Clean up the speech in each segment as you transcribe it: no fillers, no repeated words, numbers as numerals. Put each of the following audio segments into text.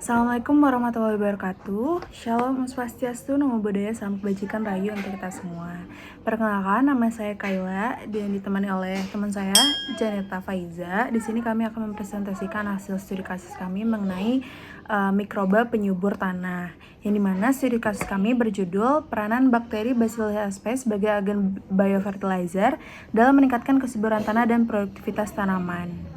Assalamualaikum warahmatullahi wabarakatuh. Shalom, Om Swastiastu, Namo Buddhaya, Salam Kebajikan Rahayu untuk kita semua. Perkenalkan, nama saya Kayla dan ditemani oleh teman saya, Janeta Faiza. Di sini kami akan mempresentasikan hasil studi kasus kami mengenai mikroba penyubur tanah, yang dimana studi kasus kami berjudul Peranan Bakteri Bacillus sp sebagai agen biofertilizer dalam meningkatkan kesuburan tanah dan produktivitas tanaman.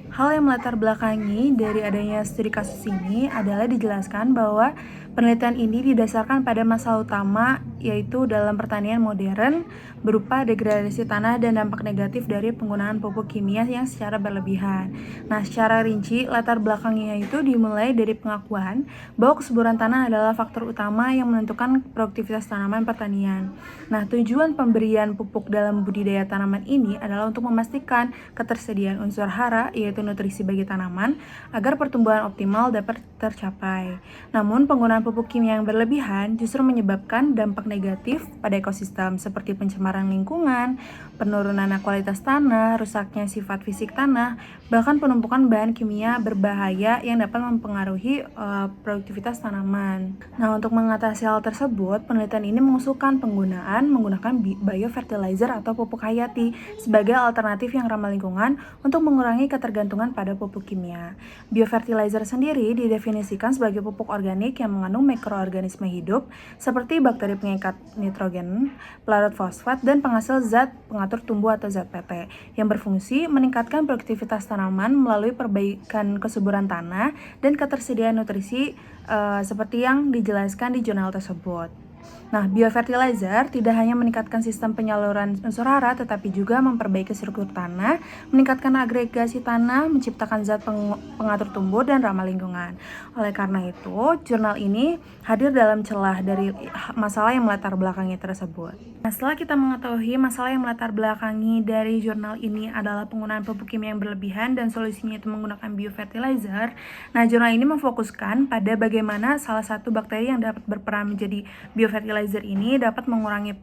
Hal yang melatar belakangi dari adanya studi kasus ini adalah dijelaskan bahwa penelitian ini didasarkan pada masalah utama, yaitu dalam pertanian modern berupa degradasi tanah dan dampak negatif dari penggunaan pupuk kimia yang secara berlebihan. Nah, secara rinci, latar belakangnya itu dimulai dari pengakuan bahwa kesuburan tanah adalah faktor utama yang menentukan produktivitas tanaman pertanian. Nah, tujuan pemberian pupuk dalam budidaya tanaman ini adalah untuk memastikan ketersediaan unsur hara, yaitu nutrisi bagi tanaman, agar pertumbuhan optimal dapat tercapai. Namun, penggunaan pupuk kimia yang berlebihan justru menyebabkan dampak negatif pada ekosistem seperti pencemaran lingkungan, penurunan kualitas tanah, rusaknya sifat fisik tanah, bahkan penumpukan bahan kimia berbahaya yang dapat mempengaruhi produktivitas tanaman. Nah, untuk mengatasi hal tersebut, penelitian ini mengusulkan menggunakan biofertilizer atau pupuk hayati sebagai alternatif yang ramah lingkungan untuk mengurangi ketergantungan pada pupuk kimia. Biofertilizer sendiri didefinisikan sebagai pupuk organik yang mengandung mikroorganisme hidup seperti bakteri pengikat nitrogen, pelarut fosfat, dan penghasil zat pengatur tumbuh atau zat PT yang berfungsi meningkatkan produktivitas tanaman melalui perbaikan kesuburan tanah dan ketersediaan nutrisi seperti yang dijelaskan di jurnal tersebut. Nah, biofertilizer tidak hanya meningkatkan sistem penyaluran unsur hara, tetapi juga memperbaiki struktur tanah, meningkatkan agregasi tanah, menciptakan zat pengatur tumbuh dan ramah lingkungan. Oleh karena itu, jurnal ini hadir dalam celah dari masalah yang melatar belakangi tersebut. Nah, setelah kita mengetahui masalah yang melatar belakangi dari jurnal ini adalah penggunaan pupuk kimia yang berlebihan dan solusinya itu menggunakan biofertilizer, nah jurnal ini memfokuskan pada bagaimana salah satu bakteri yang dapat berperan menjadi biofertilizer ini dapat mengurangi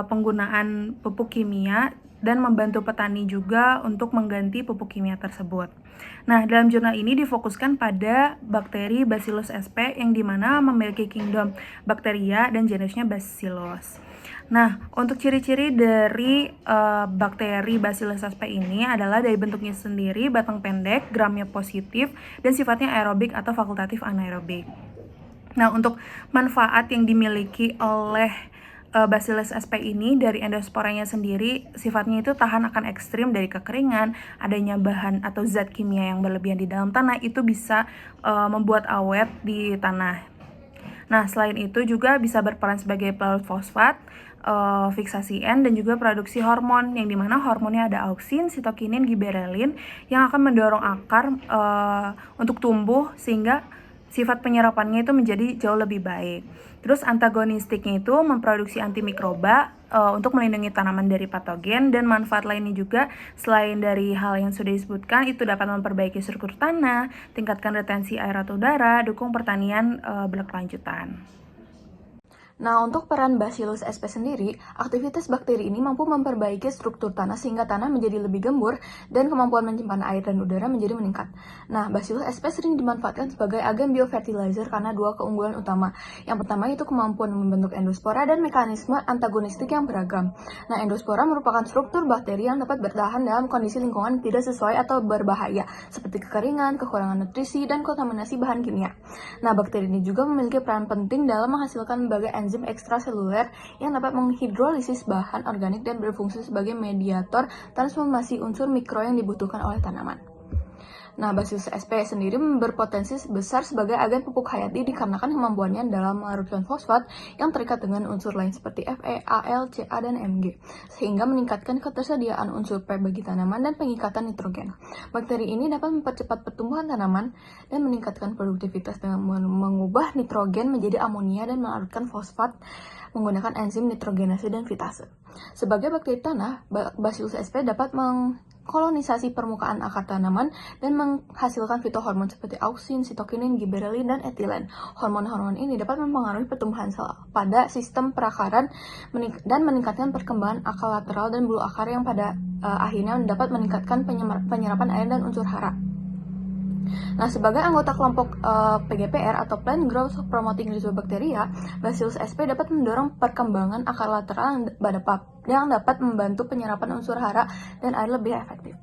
penggunaan pupuk kimia dan membantu petani juga untuk mengganti pupuk kimia tersebut. Nah, dalam jurnal ini difokuskan pada bakteri Bacillus sp yang dimana memiliki kingdom bakteria dan jenisnya Bacillus. Nah, untuk ciri-ciri dari bakteri Bacillus sp ini adalah dari bentuknya sendiri, batang pendek, gramnya positif, dan sifatnya aerobik atau fakultatif anaerobik. Nah, untuk manfaat yang dimiliki oleh Bacillus sp ini dari endosporanya sendiri, sifatnya itu tahan akan ekstrim dari kekeringan, adanya bahan atau zat kimia yang berlebihan di dalam tanah itu bisa membuat awet di tanah. Nah, selain itu juga bisa berperan sebagai pelarut fosfat, fiksasi N, dan juga produksi hormon, yang dimana hormonnya ada auksin, sitokinin, giberelin yang akan mendorong akar untuk tumbuh sehingga sifat penyerapannya itu menjadi jauh lebih baik. Terus antagonistiknya itu memproduksi antimikroba untuk melindungi tanaman dari patogen, dan manfaat lainnya juga selain dari hal yang sudah disebutkan itu dapat memperbaiki struktur tanah, tingkatkan retensi air atau udara, dukung pertanian berkelanjutan. Nah, untuk peran Bacillus sp sendiri, aktivitas bakteri ini mampu memperbaiki struktur tanah sehingga tanah menjadi lebih gembur dan kemampuan menyimpan air dan udara menjadi meningkat. Nah, Bacillus sp sering dimanfaatkan sebagai agen biofertilizer karena dua keunggulan utama. Yang pertama itu kemampuan membentuk endospora dan mekanisme antagonistik yang beragam. Nah, endospora merupakan struktur bakteri yang dapat bertahan dalam kondisi lingkungan tidak sesuai atau berbahaya, seperti kekeringan, kekurangan nutrisi, dan kontaminasi bahan kimia. Nah, bakteri ini juga memiliki peran penting dalam menghasilkan berbagai enzim ekstraseluler yang dapat menghidrolisis bahan organik dan berfungsi sebagai mediator transformasi unsur mikro yang dibutuhkan oleh tanaman. Nah, Bacillus sp sendiri berpotensi besar sebagai agen pupuk hayati dikarenakan kemampuannya dalam melarutkan fosfat yang terikat dengan unsur lain seperti Fe, Al, Ca, dan Mg, sehingga meningkatkan ketersediaan unsur P bagi tanaman dan pengikatan nitrogen. Bakteri ini dapat mempercepat pertumbuhan tanaman dan meningkatkan produktivitas dengan mengubah nitrogen menjadi amonia dan melarutkan fosfat menggunakan enzim nitrogenase dan fitase. Sebagai bakteri tanah, Bacillus sp dapat mengkolonisasi permukaan akar tanaman dan menghasilkan fitohormon seperti auksin, sitokinin, giberelin, dan etilen. Hormon-hormon ini dapat mempengaruhi pertumbuhan sel pada sistem perakaran dan meningkatkan perkembangan akar lateral dan bulu akar yang pada akhirnya dapat meningkatkan penyerapan air dan unsur hara. Nah, sebagai anggota kelompok PGPR atau Plant Growth Promoting Rhizobacteria, Bacillus sp dapat mendorong perkembangan akar lateral yang dapat membantu penyerapan unsur hara dan air lebih efektif.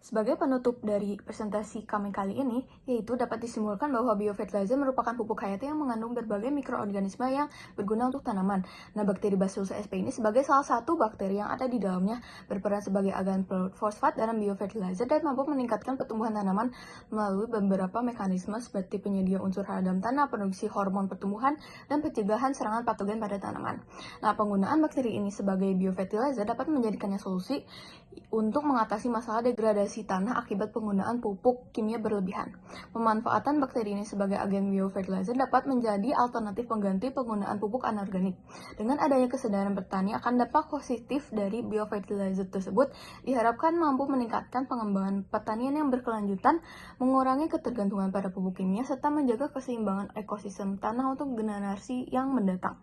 Sebagai penutup dari presentasi kami kali ini, yaitu dapat disimpulkan bahwa biofertilizer merupakan pupuk hayati yang mengandung berbagai mikroorganisme yang berguna untuk tanaman. Nah, bakteri Bacillus sp ini sebagai salah satu bakteri yang ada di dalamnya berperan sebagai agen fosfat dalam biofertilizer dan mampu meningkatkan pertumbuhan tanaman melalui beberapa mekanisme seperti penyedia unsur hara dalam tanah, produksi hormon pertumbuhan, dan pencegahan serangan patogen pada tanaman. Nah, penggunaan bakteri ini sebagai biofertilizer dapat menjadikannya solusi untuk mengatasi masalah degradasi tanah akibat penggunaan pupuk kimia berlebihan. Pemanfaatan bakteri ini sebagai agen biofertilizer dapat menjadi alternatif pengganti penggunaan pupuk anorganik. Dengan adanya kesadaran petani akan dampak positif dari biofertilizer tersebut, diharapkan mampu meningkatkan pengembangan pertanian yang berkelanjutan, mengurangi ketergantungan pada pupuk kimia, serta menjaga keseimbangan ekosistem tanah untuk generasi yang mendatang.